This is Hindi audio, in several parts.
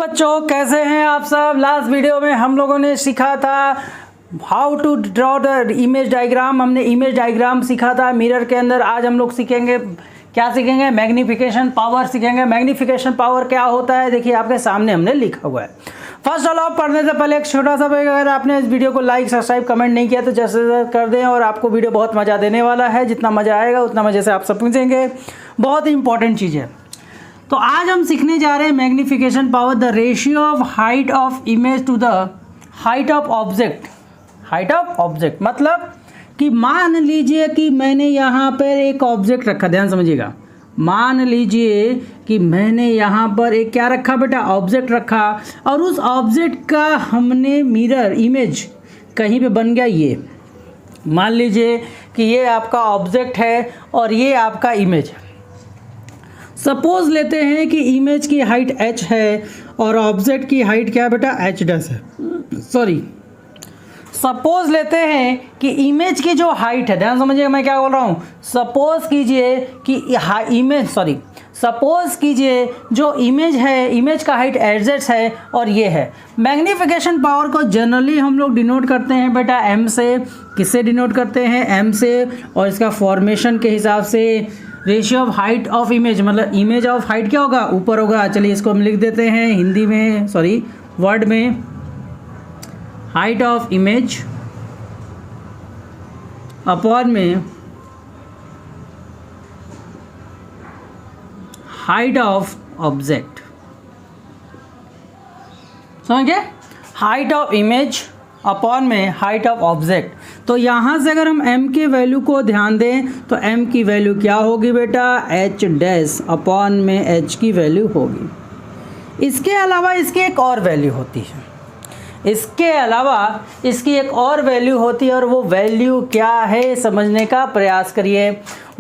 बच्चों, कैसे हैं आप सब। लास्ट वीडियो में हम लोगों ने सीखा था how to draw the image diagram. हमने इमेज डायग्राम सीखा था मिरर के अंदर। आज हम लोग सीखेंगे, क्या सीखेंगे? मैग्नीफिकेशन पावर सीखेंगे। मैग्नीफिकेशन पावर क्या होता है, देखिए आपके सामने हमने लिखा हुआ है। फर्स्ट ऑल ऑफ पढ़ने से पहले एक छोटा सा ब्रेक। अगर आपने इस वीडियो को लाइक सब्सक्राइब कमेंट नहीं किया तो जैसे कर दें, और आपको वीडियो बहुत मज़ा देने वाला है। जितना मज़ा आएगा उतना मज़े से आप सब पूछेंगे। बहुत ही इंपॉर्टेंट चीज़ है। तो आज हम सीखने जा रहे हैं magnification power, the ratio of height of image to the height of object. Height of object मतलब कि मान लीजिए कि मैंने यहाँ पर एक ऑब्जेक्ट रखा, ध्यान समझिएगा। मान लीजिए कि मैंने यहाँ पर एक क्या रखा बेटा, ऑब्जेक्ट रखा, और उस ऑब्जेक्ट का हमने मिरर इमेज कहीं पे बन गया। ये मान लीजिए कि ये आपका ऑब्जेक्ट है और ये आपका इमेज है। सपोज लेते हैं कि इमेज की हाइट h है और ऑब्जेक्ट की हाइट क्या बेटा, h डैश है। सॉरी, सपोज लेते हैं कि इमेज की जो हाइट है, ध्यान समझिएगा मैं क्या बोल रहा हूँ। सपोज कीजिए कि सपोज कीजिए जो इमेज है, इमेज का हाइट hz है और ये है। मैग्नीफिकेशन पावर को जनरली हम लोग डिनोट करते हैं बेटा m से। किससे डिनोट करते हैं? m से। और इसका फॉर्मेशन के हिसाब से ratio of height of image, मतलब इमेज ऑफ हाइट क्या होगा, ऊपर होगा। चलिए इसको हम लिख देते हैं हिंदी में, सॉरी वर्ड में, हाइट ऑफ इमेज अपॉन में हाइट ऑफ ऑब्जेक्ट। समझ गए? हाइट ऑफ इमेज अपॉन में हाइट ऑफ ऑब्जेक्ट। तो यहाँ से अगर हम m के वैल्यू को ध्यान दें तो m की वैल्यू क्या होगी बेटा, h डैश अपॉन में h की वैल्यू होगी। इसके अलावा इसकी एक और वैल्यू होती है। इसके अलावा इसकी एक और वैल्यू होती है, और वो वैल्यू क्या है समझने का प्रयास करिए।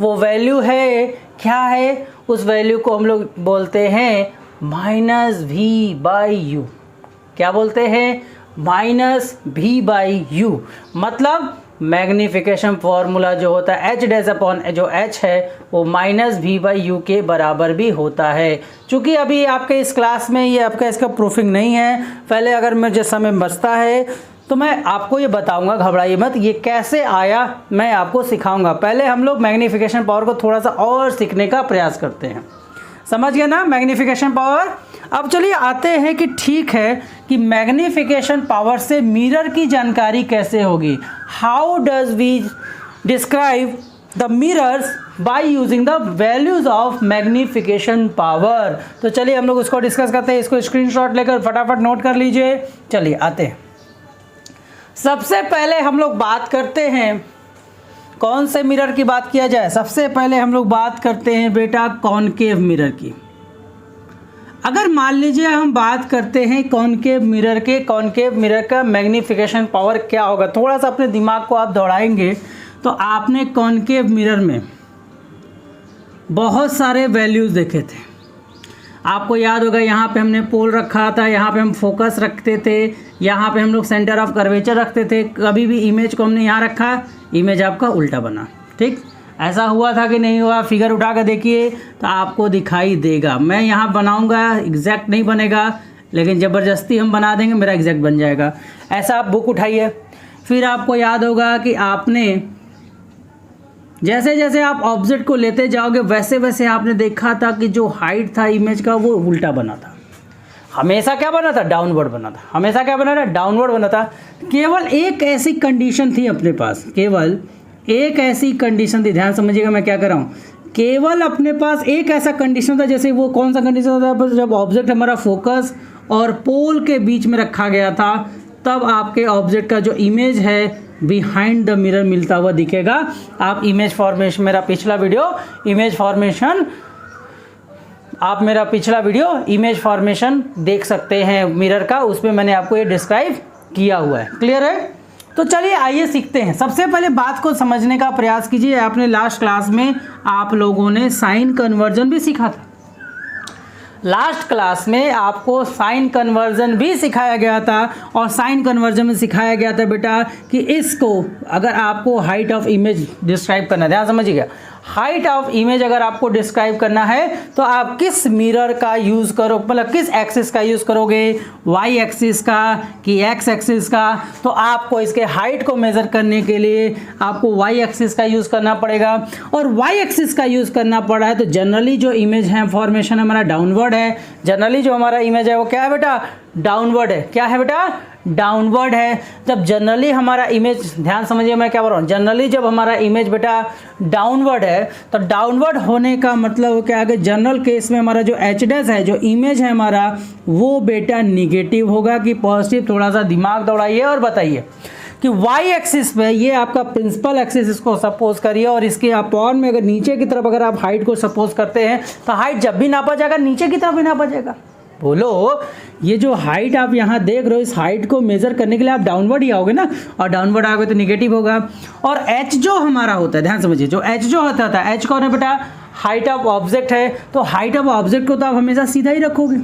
वो वैल्यू है, क्या है? उस वैल्यू को हम लोग बोलते हैं -v/u। क्या बोलते हैं? -v/u। मतलब मैग्नीफिकेशन फॉर्मूला जो होता है h डैश अपॉन जो h है वो -v/u के बराबर भी होता है। चूँकि अभी आपके इस क्लास में ये आपका इसका प्रूफिंग नहीं है, पहले अगर मुझे समय बचता है तो मैं आपको ये बताऊंगा, घबराइए मत। ये कैसे आया मैं आपको सिखाऊंगा। पहले हम लोग मैग्नीफिकेशन पावर को थोड़ा सा और सीखने का प्रयास करते हैं। समझ गए ना मैग्नीफिकेशन पावर? अब चलिए आते हैं कि ठीक है कि मैग्नीफिकेशन पावर से मिरर की जानकारी कैसे होगी। How does we describe the mirrors by using the values of magnification power. तो चलिए हम लोग उसको डिस्कस करते हैं। इसको स्क्रीनशॉट लेकर फटाफट नोट कर लीजिए। चलिए आते हैं। सबसे पहले हम लोग बात करते हैं, कौन से मिरर की बात किया जाए? सबसे पहले हम लोग बात करते हैं बेटा कॉनकेव मिरर की। अगर मान लीजिए हम बात करते हैं कॉनकेव मिरर के, कॉनकेव मिरर का मैग्नीफिकेशन पावर क्या होगा, थोड़ा सा अपने दिमाग को आप दौड़ाएंगे तो आपने कॉनकेव मिरर में बहुत सारे वैल्यूज़ देखे थे। आपको याद होगा यहाँ पे हमने पोल रखा था, यहाँ पे हम फोकस रखते थे, यहाँ पे हम लोग सेंटर ऑफ कर्वेचर रखते थे। कभी भी इमेज को हमने यहाँ रखा, इमेज आपका उल्टा बना। ठीक, ऐसा हुआ था कि नहीं हुआ? फिगर उठा कर देखिए तो आपको दिखाई देगा। मैं यहाँ बनाऊँगा, एग्जैक्ट नहीं बनेगा, लेकिन ज़बरदस्ती हम बना देंगे, मेरा एग्जैक्ट बन जाएगा। ऐसा आप बुक उठाइए। फिर आपको याद होगा कि आपने जैसे जैसे आप ऑब्जेक्ट को लेते जाओगे वैसे वैसे आपने देखा था कि जो हाइट था इमेज का वो उल्टा बना था। हमेशा क्या बना था? डाउनवर्ड बना था। हमेशा क्या बना था? डाउनवर्ड बना था। केवल एक ऐसी कंडीशन थी अपने पास, केवल एक ऐसी कंडीशन थी। ध्यान समझिएगा मैं क्या कर रहा हूँ। केवल अपने पास एक ऐसा कंडीशन था, जैसे वो कौन सा कंडीशन होता है? जब ऑब्जेक्ट हमारा फोकस और पोल के बीच में रखा गया था, तब आपके ऑब्जेक्ट का जो इमेज है बिहाइंड द मिरर मिलता हुआ दिखेगा। आप इमेज फॉर्मेशन, मेरा पिछला वीडियो इमेज फॉर्मेशन, आप मेरा पिछला वीडियो इमेज फॉर्मेशन देख सकते हैं मिरर का, उसमें मैंने आपको ये डिस्क्राइब किया हुआ है। क्लियर है? तो चलिए आइए सीखते हैं। सबसे पहले बात को समझने का प्रयास कीजिए। आपने लास्ट क्लास में आप लोगों ने साइन कन्वर्जन भी सीखा था। लास्ट क्लास में आपको साइन कन्वर्जन भी सिखाया गया था, और साइन कन्वर्जन में सिखाया गया था बेटा कि इसको अगर आपको हाइट ऑफ इमेज डिस्क्राइब करना है, ध्यान समझिएगा, हाइट ऑफ इमेज अगर आपको डिस्क्राइब करना है तो आप किस मिरर का यूज़ करो, मतलब किस एक्सिस का यूज़ करोगे, वाई एक्सिस का कि एक्स एक्सिस का। तो आपको इसके हाइट को मेज़र करने के लिए आपको वाई एक्सिस का यूज़ करना पड़ेगा। और वाई एक्सिस का यूज़ करना पड़ा है तो जनरली जो इमेज है फॉर्मेशन हमारा डाउनवर्ड है। जनरली जो हमारा इमेज है वो क्या है बेटा, डाउनवर्ड है। क्या है बेटा, डाउनवर्ड है। जब जनरली हमारा इमेज, ध्यान समझिए मैं क्या बोल रहा हूँ, जनरली जब हमारा इमेज बेटा डाउनवर्ड है तो डाउनवर्ड होने का मतलब क्या है कि जनरल केस में हमारा जो एच डैश है, जो इमेज है हमारा, वो बेटा निगेटिव होगा कि पॉजिटिव। थोड़ा सा दिमाग दौड़ाइए और बताइए कि वाई एक्सिस पे ये आपका प्रिंसिपल एक्सिस इसको सपोज करिए और इसके अपॉन में अगर नीचे की तरफ अगर आप हाइट को सपोज करते हैं तो हाइट जब भी नापा जाएगा नीचे की तरफ भी नापा जाएगा। बोलो, ये जो हाइट आप यहाँ देख रहे हो, इस हाइट को मेज़र करने के लिए आप डाउनवर्ड ही आओगे ना, और डाउनवर्ड आओगे तो निगेटिव होगा। और एच जो हमारा होता है, ध्यान समझिए, जो एच जो होता है, एच कौन है बेटा, हाइट ऑफ ऑब्जेक्ट है। तो हाइट ऑफ ऑब्जेक्ट को तो आप हमेशा सीधा ही रखोगे।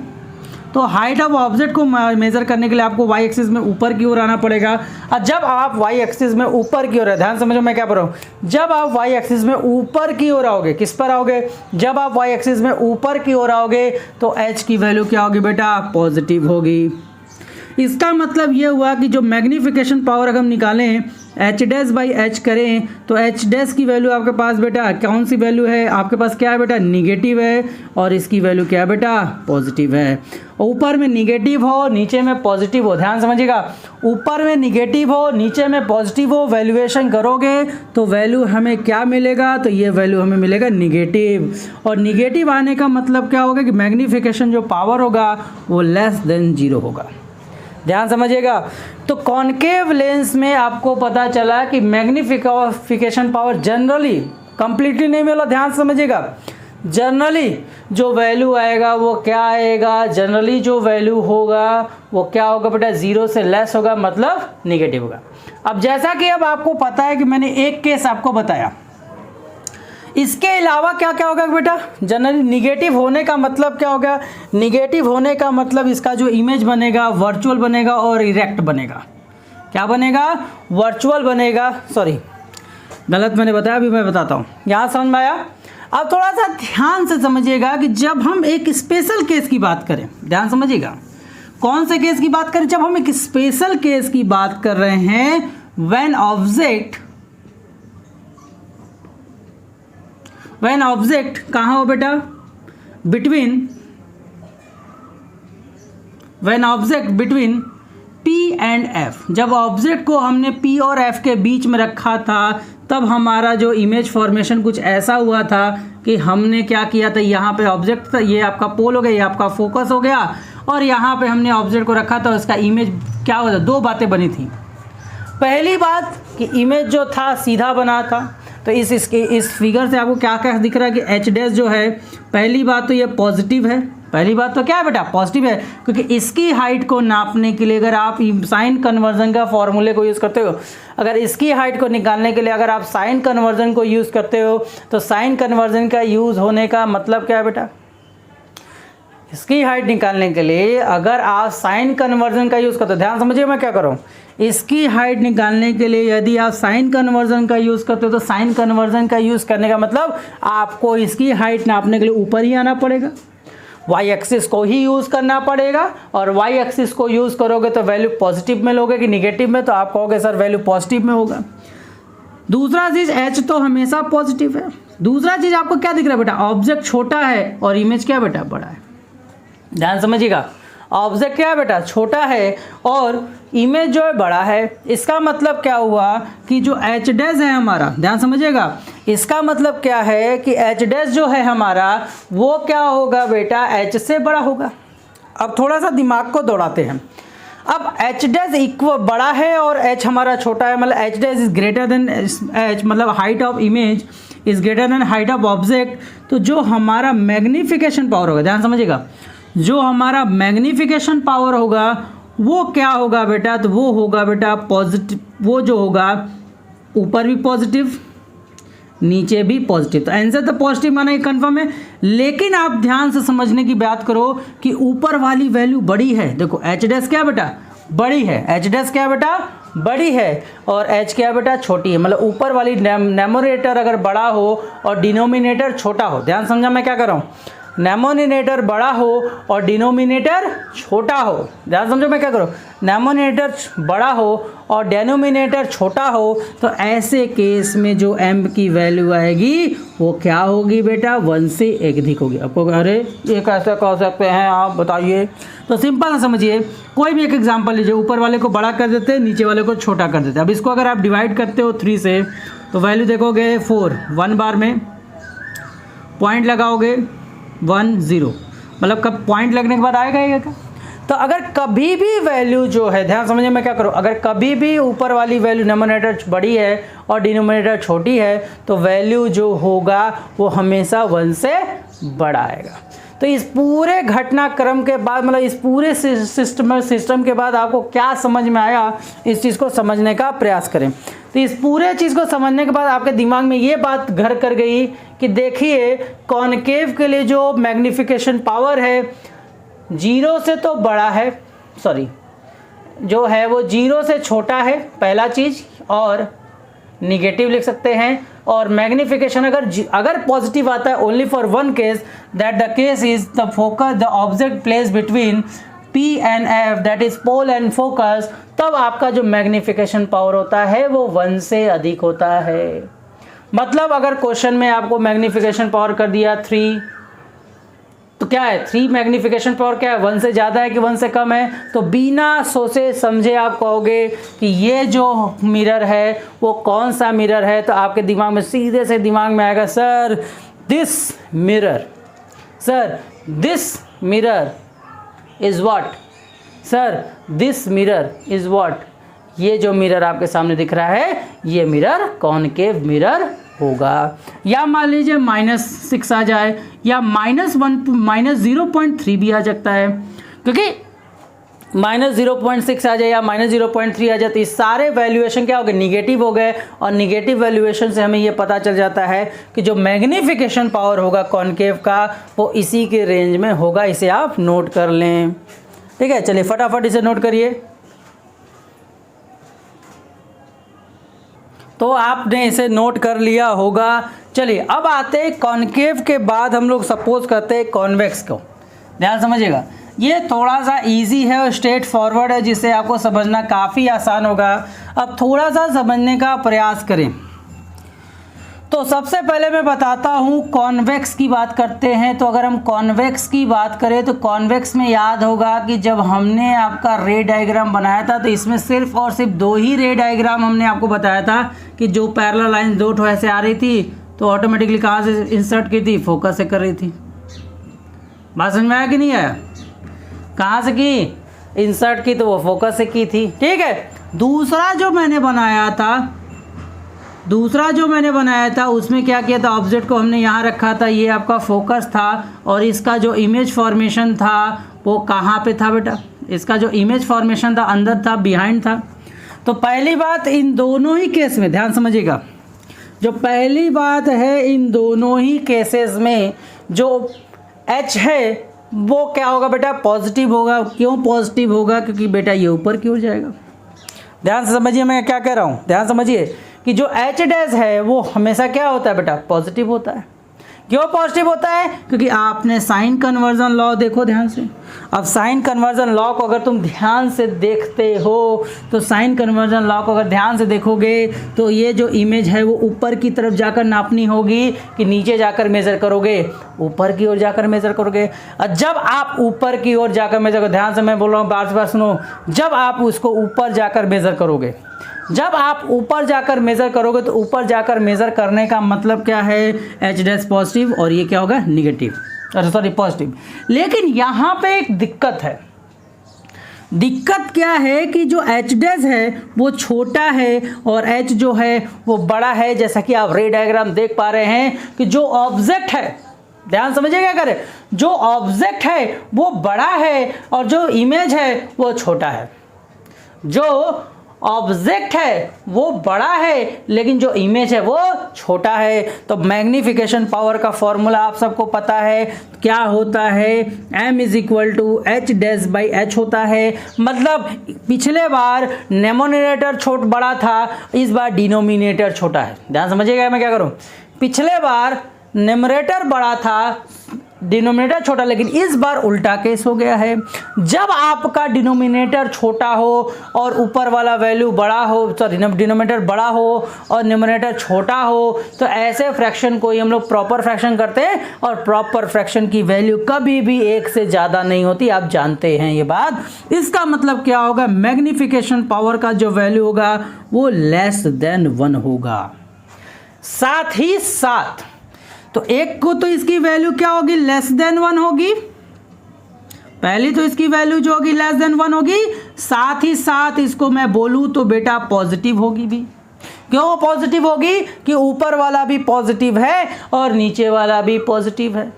तो हाइट ऑफ ऑब्जेक्ट को मेज़र करने के लिए आपको वाई एक्सिस में ऊपर की ओर आना पड़ेगा। और जब आप वाई एक्सिस में ऊपर की ओर है, ध्यान समझो मैं क्या बोल रहा हूँ, जब आप वाई एक्सिस में ऊपर की ओर आओगे, किस पर आओगे, जब आप वाई एक्सिस में ऊपर की ओर आओगे तो एच की वैल्यू क्या होगी बेटा, पॉजिटिव होगी। इसका मतलब ये हुआ कि जो मैग्नीफिकेशन पावर अगर हम निकालें, एच डैश बाई एच करें तो एच डैश की वैल्यू आपके पास बेटा कौन सी वैल्यू है, आपके पास क्या है बेटा, निगेटिव है, और इसकी वैल्यू क्या है बेटा, पॉजिटिव है। ऊपर में निगेटिव हो, नीचे में पॉजिटिव हो, ध्यान समझिएगा, ऊपर में निगेटिव हो, नीचे में पॉजिटिव हो, वैल्यूएशन करोगे तो वैल्यू हमें क्या मिलेगा, तो ये वैल्यू हमें मिलेगा निगेटिव। और निगेटिव आने का मतलब क्या होगा कि मैग्नीफिकेशन जो पावर होगा वो लेस देन 0 होगा। ध्यान समझिएगा। तो कॉनकेव लेंस में आपको पता चला कि मैग्नीफिकेशन पावर जनरली, कंप्लीटली नहीं मिला, ध्यान समझिएगा, जनरली जो वैल्यू आएगा वो क्या आएगा, जनरली जो वैल्यू होगा वो क्या होगा बेटा, 0 से लेस होगा, मतलब निगेटिव होगा। अब जैसा कि अब आपको पता है कि मैंने एक केस आपको बताया, इसके अलावा क्या क्या होगा बेटा, जनरली निगेटिव होने का मतलब क्या होगा, निगेटिव होने का मतलब इसका जो इमेज बनेगा वर्चुअल बनेगा और इरेक्ट बनेगा। क्या बनेगा, वर्चुअल बनेगा, सॉरी गलत मैंने बताया, अभी मैं बताता हूँ, यहाँ समझ में आया। अब थोड़ा सा ध्यान से समझिएगा कि जब हम एक स्पेशल केस की बात करें, ध्यान समझिएगा, कौन से केस की बात करें, जब हम एक स्पेशल केस की बात कर रहे हैं, व्हेन ऑब्जेक्ट कहाँ हो बेटा, when object between P and F, जब ऑब्जेक्ट को हमने P और F के बीच में रखा था तब हमारा जो इमेज फॉर्मेशन कुछ ऐसा हुआ था कि हमने क्या किया था, यहाँ पे ऑब्जेक्ट था, ये आपका पोल हो गया, ये आपका फोकस हो गया, और यहाँ पे हमने ऑब्जेक्ट को रखा था, उसका इमेज क्या हुआ था, दो बातें बनी थी। पहली बात कि इमेज जो था सीधा बना था, तो इस फिगर से आपको क्या क्या दिख रहा है कि एच डैश जो है, पहली बात तो ये पॉजिटिव है, पहली बात तो क्या है बेटा, पॉजिटिव है, क्योंकि इसकी हाइट को नापने के लिए अगर आप साइन कन्वर्जन का फॉर्मूले को यूज़ करते हो, अगर इसकी हाइट को निकालने के लिए अगर आप साइन कन्वर्जन को यूज़ करते हो तो साइन कन्वर्जन का यूज़ होने का मतलब क्या है बेटा, इसकी हाइट निकालने के लिए अगर आप साइन कन्वर्जन का यूज़ करते हो, ध्यान समझिए मैं क्या कर रहा हूँ, इसकी हाइट निकालने के लिए यदि आप साइन कन्वर्जन का यूज़ करते हो तो साइन कन्वर्जन का यूज़ करने का मतलब आपको इसकी हाइट नापने के लिए ऊपर ही आना पड़ेगा, वाई एक्सिस को ही यूज़ करना पड़ेगा, और वाई एक्सिस को यूज़ करोगे तो वैल्यू पॉजिटिव में लोगे कि निगेटिव में, तो आप कहोगे सर वैल्यू पॉजिटिव में होगा। दूसरा चीज़ एच तो हमेशा पॉजिटिव है। दूसरा चीज़ आपको क्या दिख रहा है बेटा, ऑब्जेक्ट छोटा है और इमेज क्या बेटा, बड़ा है। ध्यान समझिएगा, ऑब्जेक्ट क्या है बेटा, छोटा है और इमेज जो है बड़ा है। इसका मतलब क्या हुआ कि जो एच डैश है हमारा, ध्यान समझिएगा, इसका मतलब क्या है कि एच डैश जो है हमारा वो क्या होगा बेटा, एच से बड़ा होगा। अब थोड़ा सा दिमाग को दौड़ाते हैं। अब एच डैश इक्वल बड़ा है और एच हमारा छोटा है, मतलब H dash is greater than H, मतलब height of image is greater than height of object. तो जो हमारा मैग्नीफिकेशन पावर होगा, ध्यान समझिएगा, जो हमारा मैग्नीफिकेशन पावर होगा वो क्या होगा बेटा, तो वो होगा बेटा पॉजिटिव, वो जो होगा ऊपर भी पॉजिटिव नीचे भी पॉजिटिव। तो आंसर तो पॉजिटिव माना ये कन्फर्म है। लेकिन आप ध्यान से समझने की बात करो कि ऊपर वाली वैल्यू बड़ी है। देखो एच डैश क्या बेटा, बड़ी है, एच डैश क्या है बेटा, बड़ी है, और एच क्या है बेटा, छोटी है। मतलब ऊपर वाली न्यूमरेटर अगर बड़ा हो और डिनोमिनेटर छोटा हो, ध्यान समझा मैं क्या कर रहा हूँ, न्यूमरेटर बड़ा हो और डिनोमिनेटर छोटा हो, ध्यान समझो मैं क्या करूँ, न्यूमरेटर बड़ा हो और डिनोमिनेटर छोटा हो, तो ऐसे केस में जो m की वैल्यू आएगी वो क्या होगी बेटा, 1 से अधिक होगी। आपको अरे ये कैसे कह सकते हैं आप बताइए, तो सिंपल ना समझिए, कोई भी एक एग्जांपल लीजिए, ऊपर वाले को बड़ा कर देते हैं, नीचे वाले को छोटा कर देते हैं। अब इसको अगर आप डिवाइड करते हो 3 से, तो वैल्यू देखोगे 4, 1 बार में पॉइंट लगाओगे 1 0, मतलब कब पॉइंट लगने के बाद आएगा ये क्या। तो अगर कभी भी वैल्यू जो है, ध्यान समझिए मैं क्या करूँ, अगर कभी भी ऊपर वाली वैल्यू न्यूमरेटर बड़ी है और डिनोमिनेटर छोटी है, तो वैल्यू जो होगा वो हमेशा 1 से बड़ा आएगा। तो इस पूरे घटनाक्रम के बाद, मतलब इस पूरे सिस्टम के बाद आपको क्या समझ में आया, इस चीज़ को समझने का प्रयास करें। तो इस पूरे चीज़ को समझने के बाद आपके दिमाग में ये बात घर कर गई कि देखिए कॉनकेव के लिए जो मैग्नीफिकेशन पावर है 0 से तो बड़ा है, सॉरी जो है वो 0 से छोटा है, पहला चीज़, और निगेटिव लिख सकते हैं। और मैग्नीफिकेशन अगर पॉजिटिव आता है only for one case, that the case is the focus the object place between P and F, that is pole and focus, तब आपका जो मैग्नीफिकेशन पावर होता है वो 1 से अधिक होता है। मतलब अगर क्वेश्चन में आपको मैग्नीफिकेशन पावर कर दिया 3, तो क्या है 3 मैग्नीफिकेशन पावर क्या है, 1 से ज़्यादा है कि 1 से कम है, तो बिना सोचे समझे आप कहोगे कि ये जो मिरर है वो कौन सा मिरर है, तो आपके दिमाग में सीधे से दिमाग में आएगा sir this mirror, sir this mirror is what, sir this mirror is what, ये जो मिरर आपके सामने दिख रहा है ये मिरर कॉनकेव मिरर होगा। या मान लीजिए -6 आ जाए, या -0.3 भी आ सकता है, क्योंकि -0.6 आ जाए या -0.3 आ जाए तो इस सारे वैल्यूएशन क्या हो गए, निगेटिव हो गए। और निगेटिव वैल्यूएशन से हमें ये पता चल जाता है कि जो मैग्नीफिकेशन पावर होगा कॉनकेव का वो इसी के रेंज में होगा। इसे आप नोट कर लें, ठीक है। चलिए फटाफट इसे नोट करिए। तो आपने इसे नोट कर लिया होगा। चलिए अब आते हैं कॉनकेव के बाद हम लोग सपोज करते हैं कॉन्वेक्स को। ध्यान समझिएगा, ये थोड़ा सा इजी है और स्ट्रेट फॉरवर्ड है, जिससे आपको समझना काफ़ी आसान होगा। अब थोड़ा सा समझने का प्रयास करें। तो सबसे पहले मैं बताता हूँ कॉन्वेक्स की बात करते हैं। तो अगर हम कॉन्वेक्स की बात करें तो कॉन्वेक्स में याद होगा कि जब हमने आपका रे डायग्राम बनाया था तो इसमें सिर्फ और सिर्फ 2 ही रे डायग्राम हमने आपको बताया था कि जो पैरेलल लाइन 2 ठो ऐसे आ रही थी तो ऑटोमेटिकली कहाँ से इंसर्ट की थी, फोकस से कर रही थी। बात समझ में आया कि नहीं आया, कहाँ से की, इंसर्ट की तो वो फोकस से की थी, ठीक है। दूसरा जो मैंने बनाया था उसमें क्या किया था, ऑब्जेक्ट को हमने यहाँ रखा था, ये आपका फोकस था और इसका जो इमेज फॉर्मेशन था वो कहाँ पे था बेटा, इसका जो इमेज फॉर्मेशन था अंदर था, बिहाइंड था। तो पहली बात इन दोनों ही केस में ध्यान समझिएगा, जो पहली बात है इन दोनों ही केसेस में जो H है वो क्या होगा बेटा, पॉजिटिव होगा। क्यों पॉजिटिव होगा, क्योंकि बेटा ये ऊपर की ओर जाएगा। ध्यान से समझिए मैं क्या कह रहा हूँ, ध्यान समझिए कि जो H डैश है वो हमेशा क्या होता है बेटा, पॉजिटिव होता है। क्यों पॉजिटिव होता है, क्योंकि आपने साइन कन्वर्जन लॉ देखो ध्यान से। अब साइन कन्वर्जन लॉ को अगर तुम ध्यान से देखते हो तो साइन कन्वर्जन लॉ को अगर ध्यान से देखोगे तो ये जो इमेज है वो ऊपर की तरफ जाकर नापनी होगी कि नीचे जाकर मेज़र करोगे, ऊपर की ओर जाकर मेज़र करोगे। और जब आप ऊपर की ओर जाकर मेज़र करो, ध्यान से मैं बोल रहा हूँ, बार सुनो, जब आप उसको ऊपर जाकर मेज़र करोगे, जब आप ऊपर जाकर मेज़र करोगे तो ऊपर जाकर मेज़र करने का मतलब क्या है, H डैश पॉजिटिव और ये क्या होगा, निगेटिव, सॉरी पॉजिटिव। लेकिन यहाँ पे एक दिक्कत है। दिक्कत क्या है कि जो H डैश है वो छोटा है और H जो है वो बड़ा है। जैसा कि आप रे डायग्राम देख पा रहे हैं कि जो ऑब्जेक्ट है, ध्यान समझिए क्या करें, जो ऑब्जेक्ट है वो बड़ा है और जो इमेज है वो छोटा है। जो ऑब्जेक्ट है वो बड़ा है लेकिन जो इमेज है वो छोटा है। तो मैग्निफिकेशन पावर का फॉर्मूला आप सबको पता है क्या होता है, m is equal to h dash by h होता है। मतलब पिछले बार नेमोनेटर बड़ा था, इस बार डिनोमिनेटर छोटा है। ध्यान समझिएगा मैं क्या करूं, पिछले बार न्यूमरेटर बड़ा था डिनोमिनेटर छोटा, लेकिन इस बार उल्टा केस हो गया है। जब आपका डिनोमिनेटर छोटा हो और ऊपर वाला वैल्यू बड़ा हो, सॉरी डिनोमिनेटर बड़ा हो और न्यूमरेटर छोटा हो, तो ऐसे फ्रैक्शन को ही हम लोग प्रॉपर फ्रैक्शन करते हैं। और प्रॉपर फ्रैक्शन की वैल्यू कभी भी एक से ज़्यादा नहीं होती, आप जानते हैं ये बात। इसका मतलब क्या होगा, मैग्निफिकेशन पावर का जो वैल्यू होगा वो लेस देन 1 होगा। साथ ही साथ तो एक को तो इसकी वैल्यू क्या होगी, लेस देन 1 होगी। पहली तो इसकी वैल्यू जो होगी लेस देन 1 होगी, साथ ही साथ इसको मैं बोलूं तो बेटा पॉजिटिव होगी भी। क्यों पॉजिटिव होगी, कि ऊपर वाला भी पॉजिटिव है और नीचे वाला भी पॉजिटिव है।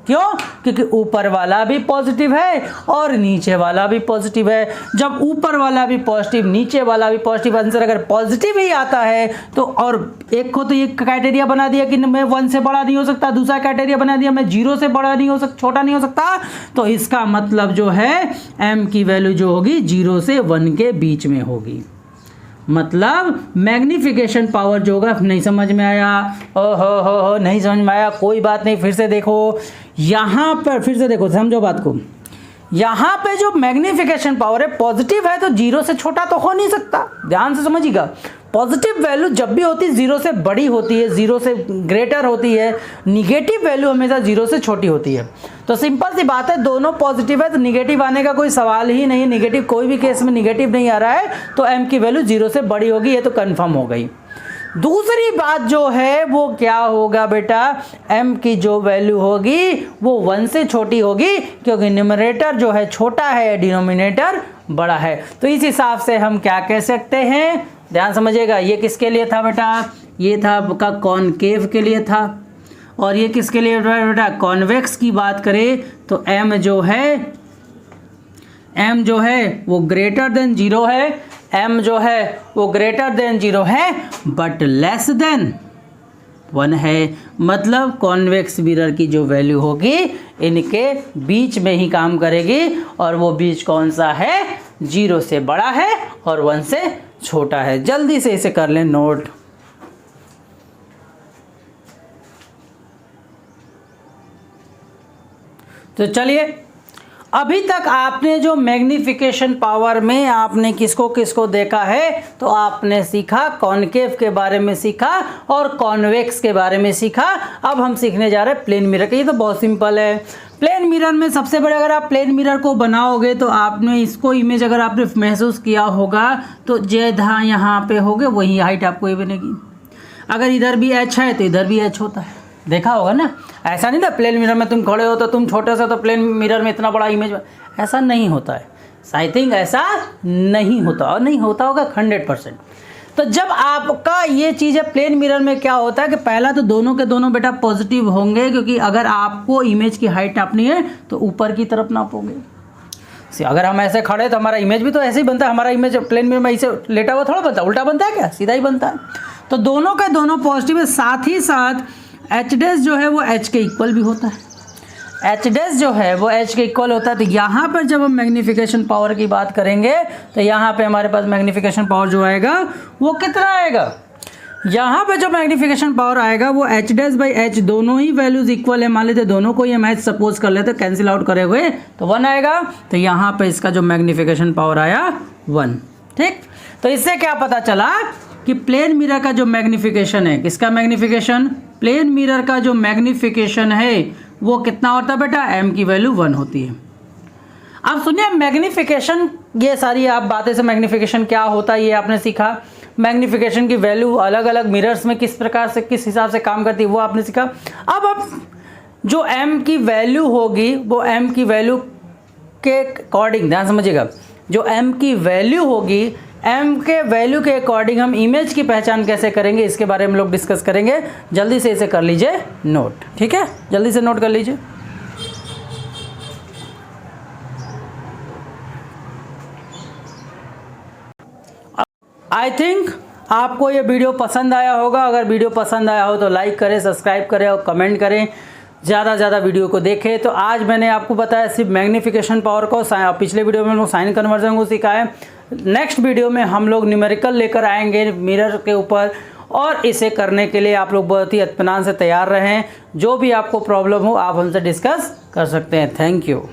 क्यों, क्योंकि ऊपर वाला भी पॉजिटिव है और नीचे वाला भी पॉजिटिव है। जब ऊपर वाला भी पॉजिटिव नीचे वाला भी पॉजिटिव, आंसर अगर पॉजिटिव ही आता है तो, और एक को तो ये क्राइटेरिया बना दिया कि मैं 1 से बड़ा नहीं हो सकता, दूसरा क्राइटेरिया बना दिया मैं 0 से बड़ा नहीं हो सकता, छोटा नहीं हो सकता, तो इसका मतलब जो है m की वैल्यू जो होगी 0 से 1 के बीच में होगी। मतलब मैग्निफिकेशन पावर जो होगा, नहीं समझ में आया, हो नहीं समझ में आया, कोई बात नहीं, फिर से देखो यहाँ पर, फिर से देखो समझो बात को। यहाँ पे जो मैग्निफिकेशन पावर है पॉजिटिव है तो 0 से छोटा तो हो नहीं सकता। ध्यान से समझिएगा, पॉजिटिव वैल्यू जब भी होती है 0 से बड़ी होती है, 0 से ग्रेटर होती है। निगेटिव वैल्यू हमेशा 0 से छोटी होती है। तो सिंपल सी बात है, दोनों पॉजिटिव है तो निगेटिव आने का कोई सवाल ही नहीं है। निगेटिव कोई भी केस में निगेटिव नहीं आ रहा है, तो m की वैल्यू 0 से बड़ी होगी, ये तो कंफर्म हो गई। दूसरी बात जो है वो क्या होगा बेटा, m की जो वैल्यू होगी वो 1 से छोटी होगी, क्योंकि न्यूमरेटर जो है छोटा है, डिनोमिनेटर बड़ा है। तो इस हिसाब से हम क्या कह सकते हैं, ध्यान समझिएगा, ये किसके लिए था बेटा, ये था आपका कॉनकेव के लिए था। और ये किसके लिए बेटा, कॉन्वेक्स की बात करें तो m जो है वो ग्रेटर देन 0 है, m जो है वो ग्रेटर देन 0 है बट लेस देन 1 है। मतलब कॉन्वेक्स मिरर की जो वैल्यू होगी इनके बीच में ही काम करेगी, और वो बीच कौन सा है, 0 से बड़ा है और 1 से छोटा है। जल्दी से इसे कर लें नोट। तो चलिए, अभी तक आपने जो मैग्निफिकेशन पावर में आपने किसको किसको देखा है, तो आपने सीखा कॉनकेव के बारे में सीखा और कॉन्वेक्स के बारे में सीखा। अब हम सीखने जा रहे हैं प्लेन मिरर के। ये तो बहुत सिंपल है। प्लेन मिरर में सबसे बड़े, अगर आप प्लेन मिरर को बनाओगे तो आपने इसको इमेज अगर आपने महसूस किया होगा तो जहाँ यहाँ पे होगे वही हाइट आपको ये बनेगी। अगर इधर भी h है तो इधर भी h होता है, देखा होगा ना। ऐसा नहीं था प्लेन मिरर में तुम खड़े हो तो तुम छोटे से, तो प्लेन मिरर में इतना बड़ा इमेज, ऐसा नहीं होता है। आई थिंक ऐसा नहीं होता, और नहीं होता होगा 100%। तो जब आपका ये चीज़ है प्लेन मिरर में, क्या होता है कि पहला तो दोनों के दोनों बेटा पॉजिटिव होंगे, क्योंकि अगर आपको इमेज की हाइट नापनी है तो ऊपर की तरफ नापोगे। अगर हम ऐसे खड़े तो हमारा इमेज भी तो ऐसे ही बनता है। हमारा इमेज प्लेन मिरर में ऐसे लेटा हुआ थोड़ा बनता है, उल्टा बनता है क्या, सीधा ही बनता है। तो दोनों के दोनों पॉजिटिव है। साथ ही साथ एच डैश जो है वो एच के इक्वल भी होता है। एच डैश जो है वो एच के इक्वल होता है। तो यहाँ पर जब हम मैग्निफिकेशन पावर की बात करेंगे तो यहाँ पे हमारे पास मैग्निफिकेशन पावर जो आएगा वो कितना आएगा, यहाँ पे जो मैग्निफिकेशन पावर आएगा वो एच डैश बाई एच, दोनों ही वैल्यूज इक्वल है। मान लेते दोनों को ही हम एच सपोज कर लेते, कैंसिल आउट करे हुए तो 1 आएगा। तो यहाँ पे इसका जो मैग्निफिकेशन पावर आया 1। ठीक, तो इससे क्या पता चला कि प्लेन मिरर का जो मैग्निफिकेशन है, किसका मैग्निफिकेशन, प्लेन मिरर का जो मैग्निफिकेशन है वो कितना होता है बेटा, m की वैल्यू 1 होती है। अब सुनिए मैग्निफिकेशन, ये सारी आप बातें से मैग्निफिकेशन क्या होता है ये आपने सीखा। मैग्निफिकेशन की वैल्यू अलग अलग मिरर्स में किस प्रकार से, किस हिसाब से काम करती है वो आपने सीखा। अब जो m की वैल्यू होगी वो m की वैल्यू के अकॉर्डिंग, ध्यान समझिएगा, जो m की वैल्यू होगी, m के वैल्यू के अकॉर्डिंग हम इमेज की पहचान कैसे करेंगे इसके बारे में हम लोग डिस्कस करेंगे। जल्दी से इसे कर लीजिए नोट, ठीक है, जल्दी से नोट कर लीजिए। आई थिंक आपको ये वीडियो पसंद आया होगा। अगर वीडियो पसंद आया हो तो लाइक करें, सब्सक्राइब करें और कमेंट करें, ज़्यादा से ज़्यादा वीडियो को देखें। तो आज मैंने आपको बताया सिर्फ मैग्नीफिकेशन पावर को, पिछले वीडियो में हम लोग साइन कन्वर्जन को सीखा है। नेक्स्ट वीडियो में हम लोग न्यूमेरिकल लेकर आएंगे मिरर के ऊपर, और इसे करने के लिए आप लोग बहुत ही इत्मीनान से तैयार रहें। जो भी आपको प्रॉब्लम हो आप हमसे डिस्कस कर सकते हैं। Thank you.